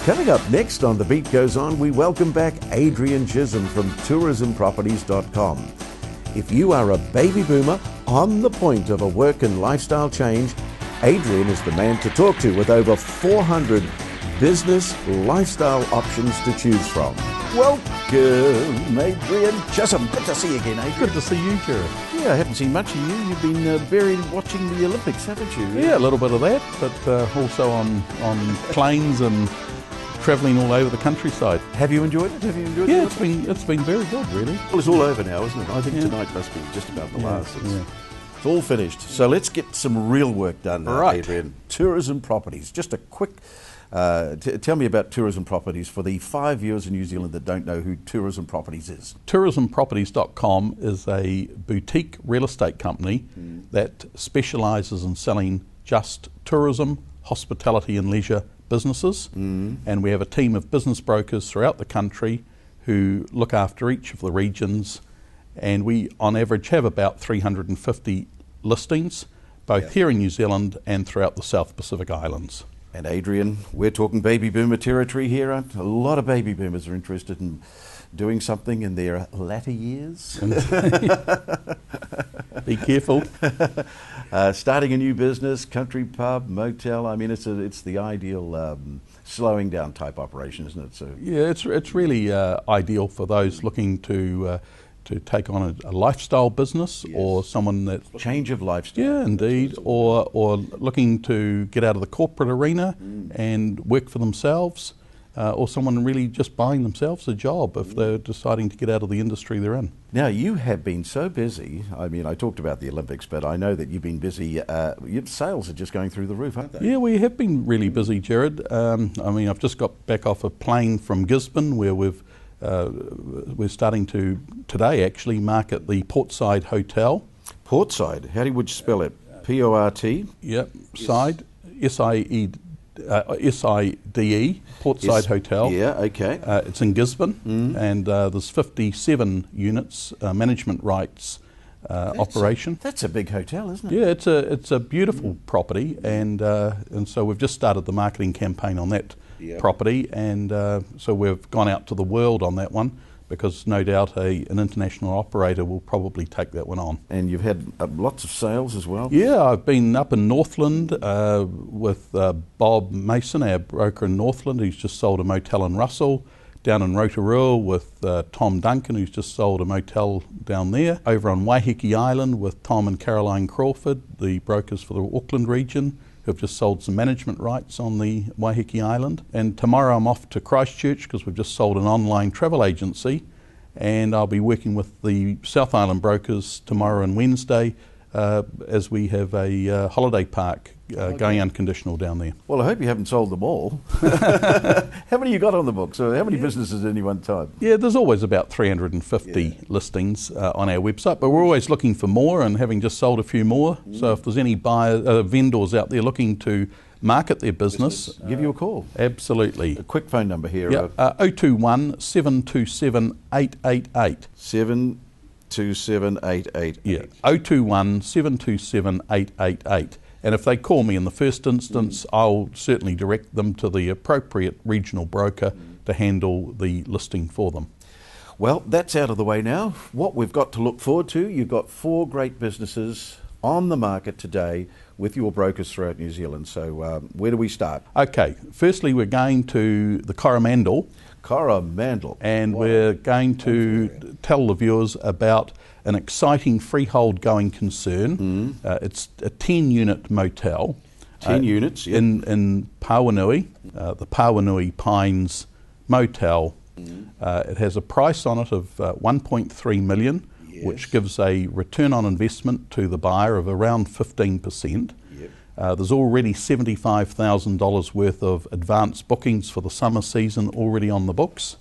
Coming up next on The Beat Goes On, we welcome back Adrian Chisholm from tourismproperties.com. If you are a baby boomer on the point of a work and lifestyle change, Adrian is the man to talk to with over 400 business lifestyle options to choose from. Welcome, Adrian Chisholm. Good to see you again, Adrian. Good to see you, Jared. Yeah, I haven't seen much of you. You've been buried watching the Olympics, haven't you? Yeah, a little bit of that, but also on planes and travelling all over the countryside. Have you enjoyed it? Yeah, it's been very good, really. Well, it's all over now, isn't it? I think tonight must be just about the last. It's all finished. So let's get some real work done now, right. Adrian. Tourism properties. Just a quick... tell me about tourism properties for the 5 viewers in New Zealand that don't know who tourism properties is. Tourismproperties.com is a boutique real estate company that specialises in selling just tourism, hospitality and leisure businesses, and we have a team of business brokers throughout the country who look after each of the regions, and we on average have about 350 listings both here in New Zealand and throughout the South Pacific Islands. And Adrian, we're talking baby boomer territory here. A lot of baby boomers are interested in doing something in their latter years. Be careful. Starting a new business, country pub, motel. I mean, it's the ideal slowing down type operation, isn't it? So yeah, it's really ideal for those looking to take on a lifestyle business, or someone that change of lifestyle. Yeah, indeed, or looking to get out of the corporate arena and work for themselves, or someone really just buying themselves a job if they're deciding to get out of the industry they're in. Now, you have been so busy. I mean, I talked about the Olympics, but I know that you've been busy. Your sales are just going through the roof, aren't they? Yeah, we have been really busy, Jared. I mean, I've just got back off a plane from Gisborne, where we're starting to today actually market the Portside Hotel. Portside, how would you spell it? P-O-R-T? Yep, side, S-I-D-E, Portside Hotel. Yeah, okay. It's in Gisborne, and there's 57 units, management rights operation. That's a big hotel, isn't it? Yeah, it's a beautiful property, and so we've just started the marketing campaign on that property, and so we've gone out to the world on that one, because no doubt an international operator will probably take that one on. And you've had lots of sales as well? Yeah, I've been up in Northland with Bob Mason, our broker in Northland, who's just sold a motel in Russell. Down in Rotorua with Tom Duncan, who's just sold a motel down there. Over on Waiheke Island with Tom and Caroline Crawford, the brokers for the Auckland region, who have just sold some management rights on the Waiheke Island. And tomorrow I'm off to Christchurch because we've just sold an online travel agency, and I'll be working with the South Island brokers tomorrow and Wednesday as we have a holiday park going unconditional down there. Well, I hope you haven't sold them all. How many you got on the books? Or how many businesses at any one time? Yeah, there's always about 350 listings on our website, but we're always looking for more, and having just sold a few more. So if there's any vendors out there looking to market their business, give you a call. Absolutely. A quick phone number here. Yeah, 021 727 888. 727 888. Yeah, 021 727 888. And if they call me in the first instance, I'll certainly direct them to the appropriate regional broker to handle the listing for them. Well, that's out of the way now. What we've got to look forward to, you've got 4 great businesses on the market today with your brokers throughout New Zealand. So where do we start? Okay, firstly we're going to the Coromandel. And we're going to tell the viewers about an exciting freehold going concern. It's a 10-unit motel. 10 units, yeah. In Pauanui, the Pauanui Pines Motel. It has a price on it of 1.3 million, which gives a return on investment to the buyer of around 15%. There's already $75,000 worth of advance bookings for the summer season already on the books.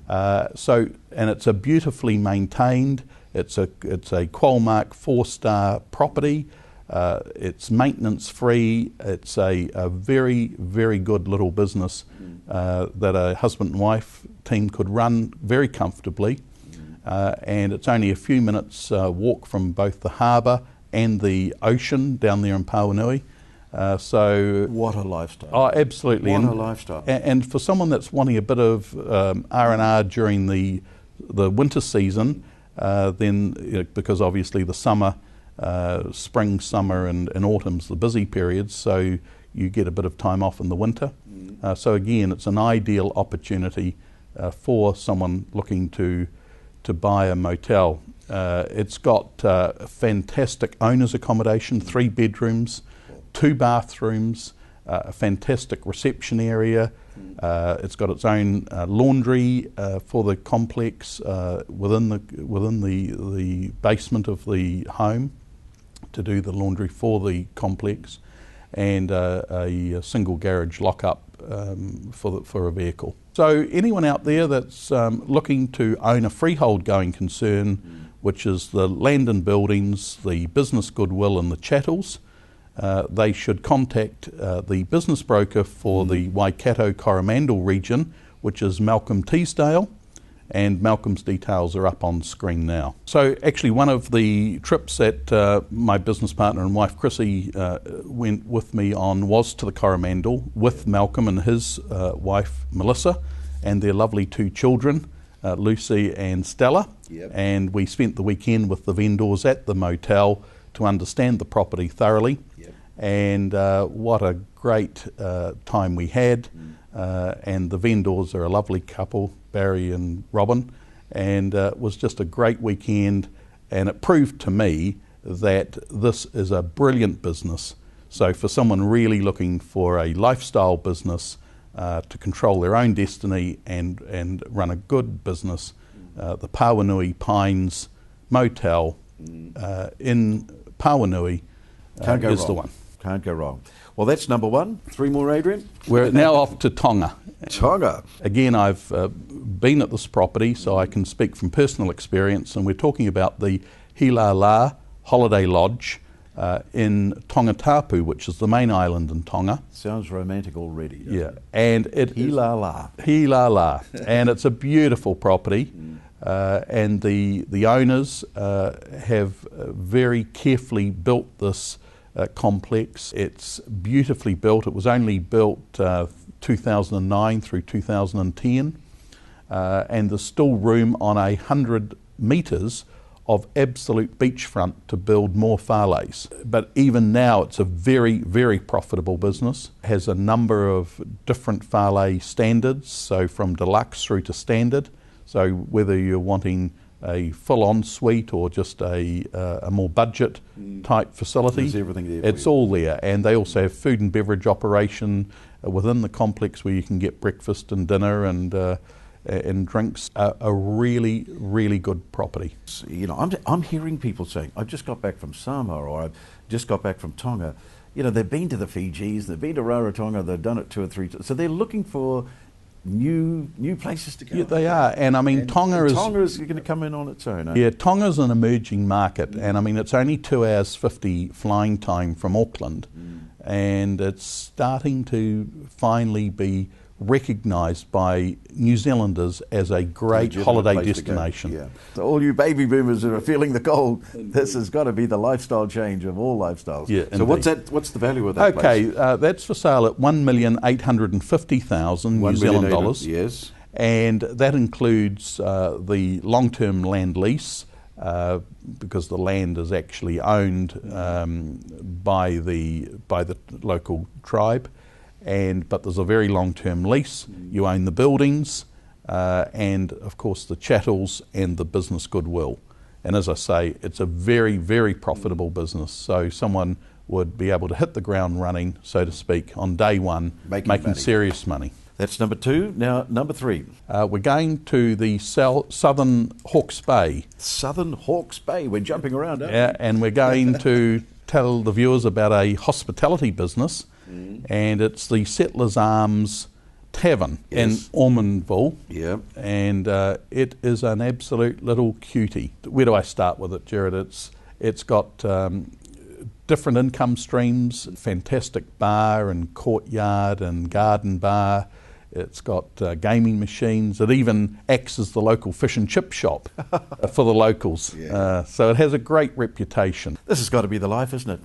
And it's a beautifully maintained. It's a Qualmark 4-star property. It's maintenance free. It's a very, very good little business that a husband and wife team could run very comfortably. And it's only a few minutes walk from both the harbour and the ocean down there in Pauanui. So what a lifestyle. Oh, absolutely. What a lifestyle. And for someone that's wanting a bit of R&R during the winter season, then because obviously the summer, spring, summer and autumn's the busy periods, so you get a bit of time off in the winter. So again, it's an ideal opportunity for someone looking to buy a motel. It's got fantastic owner's accommodation, 3 bedrooms, 2 bathrooms, a fantastic reception area. It's got its own laundry for the complex within the basement of the home to do the laundry for the complex, and a single garage lockup for a vehicle. So anyone out there that's looking to own a freehold going concern, which is the land and buildings, the business goodwill and the chattels, they should contact the business broker for the Waikato Coromandel region, which is Malcolm Teasdale, and Malcolm's details are up on screen now. So actually one of the trips that my business partner and wife Chrissy went with me on was to the Coromandel with Malcolm and his wife Melissa and their lovely 2 children, Lucy and Stella. Yep. And we spent the weekend with the vendors at the motel to understand the property thoroughly. Yep. And what a great time we had. And the vendors are a lovely couple, Barry and Robin, and it was just a great weekend, and it proved to me that this is a brilliant business. So for someone really looking for a lifestyle business to control their own destiny and run a good business, the Pawanui Pines Motel in Pawanui is the one. Can't go wrong. Well, that's number 1. 3 more, Adrian? We're now off to Tonga. Tonga. Again, I've been at this property, so I can speak from personal experience, and we're talking about the Hilala Holiday Lodge in Tongatapu, which is the main island in Tonga. Sounds romantic already. Yeah, and it Hilala. Hilala, and it's a beautiful property, and the owners have very carefully built this complex. It's beautifully built. It was only built 2009 through 2010, and there's still room on 100 metres of absolute beachfront to build more whāleis. But even now it's a very, very profitable business. It has a number of different whālei standards, so from deluxe through to standard. So whether you're wanting a full-on suite or just a more budget type facility, there's everything there for it's you. all there. And they also have food and beverage operation within the complex where you can get breakfast and dinner and drinks. A really, really good property. You know, I'm hearing people saying, I've just got back from Samoa, or I've just got back from Tonga. You know, they've been to the Fijis, they've been to Rarotonga, they've done it 2 or 3 times. So they're looking for new places to go. Yeah, they are. And I mean, Tonga is going to come in on its own. Yeah, Tonga's an emerging market, and I mean, it's only 2 hours 50 flying time from Auckland, and it's starting to finally be recognised by New Zealanders as a great holiday destination. Yeah. So all you baby boomers who are feeling the cold, this has got to be the lifestyle change of all lifestyles. Yeah, so what's the value of that place? Okay, that's for sale at $1,850,000 New Zealand dollars. Yes. And that includes the long-term land lease, because the land is actually owned by the local tribe. But there's a very long-term lease. You own the buildings, and of course the chattels and the business goodwill. And as I say, it's a very, very profitable business. So someone would be able to hit the ground running, so to speak, on day one, making serious money. That's number 2. Now, number 3. We're going to the southern Hawke's Bay. Southern Hawke's Bay. We're jumping around, aren't we? Yeah, and we're going to tell the viewers about a hospitality business. And it's the Settlers Arms Tavern in Ormondville. Yeah. And it is an absolute little cutie. Where do I start with it, Jared? It's got different income streams, fantastic bar and courtyard and garden bar. It's got gaming machines. It even acts as the local fish and chip shop for the locals. Yeah. So it has a great reputation. This has got to be the life, isn't it?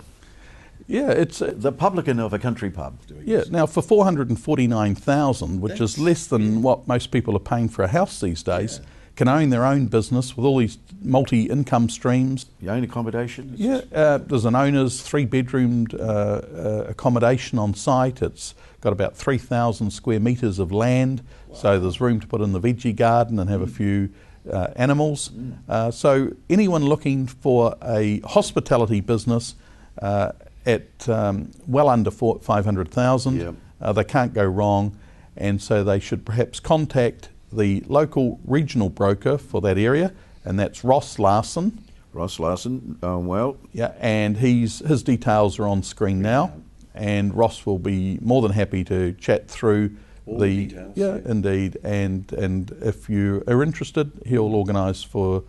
Yeah, it's The publican of a country pub. yeah. Now for $449,000, which is less than what most people are paying for a house these days, can own their own business with all these multi-income streams. Your own accommodation? Yeah, there's an owner's 3-bedroomed accommodation on site. It's got about 3,000 square metres of land, so there's room to put in the veggie garden and have a few animals. So anyone looking for a hospitality business at well under $500,000, they can't go wrong, and so they should perhaps contact the local regional broker for that area, and that's Ross Larson. Ross Larson, Yeah, and his details are on screen now, and Ross will be more than happy to chat through all the details. Yeah, indeed, and if you are interested, he'll organise to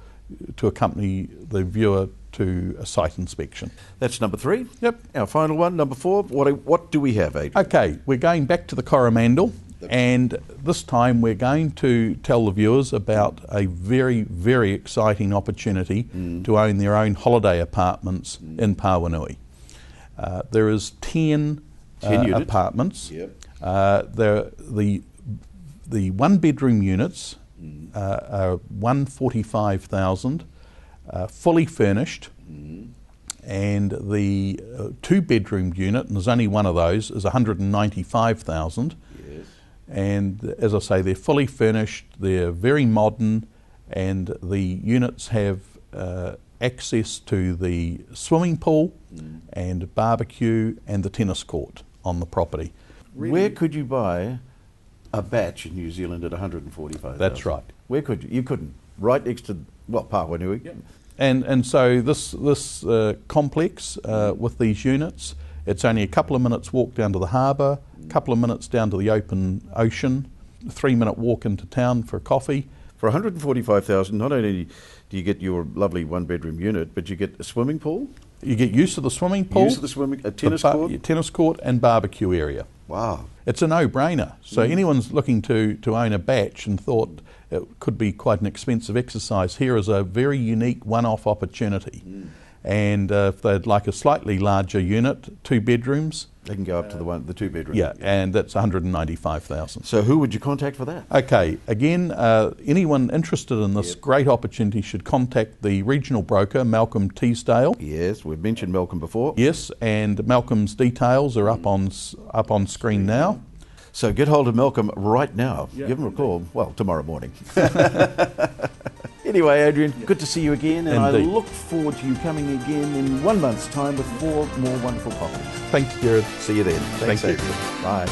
accompany the viewer to a site inspection. That's number 3. Yep. Our final one, number 4. What do we have, Adrian? Okay, we're going back to the Coromandel, and this time we're going to tell the viewers about a very, very exciting opportunity to own their own holiday apartments in Pawanui. There is 10 apartments. Yep. The 1-bedroom units are $145,000, fully furnished, and the 2-bedroom unit, and there's only one of those, is $195,000. Yes. And as I say, they're fully furnished, they're very modern, and the units have access to the swimming pool and barbecue and the tennis court on the property. Really? Where could you buy a batch in New Zealand at $145,000? That's right. Where could you? You couldn't. Right next to, Pawanui. Yep. And so this complex with these units, it's only a couple of minutes walk down to the harbour, a couple of minutes down to the open ocean, a 3-minute walk into town for a coffee. For $145,000, not only do you get your lovely 1-bedroom unit, but you get a swimming pool. You get use of the swimming pool, a tennis court, tennis court, and barbecue area. Wow! It's a no-brainer. So anyone's looking to own a batch and thought it could be quite an expensive exercise, here is a very unique one-off opportunity. And if they'd like a slightly larger unit, 2 bedrooms, they can go up to the 2-bedroom. Yeah, and that's $195,000. So who would you contact for that? Okay, again, anyone interested in this great opportunity should contact the regional broker, Malcolm Teasdale. Yes, we've mentioned Malcolm before. Yes, and Malcolm's details are up on screen now. So get hold of Malcolm right now. Give him a call, tomorrow morning. Anyway, Adrian, good to see you again, and Indeed. I look forward to you coming again in 1 month's time with 4 more wonderful properties. Thank you, Jared. See you then. Thanks, Thank you. Adrian. Bye.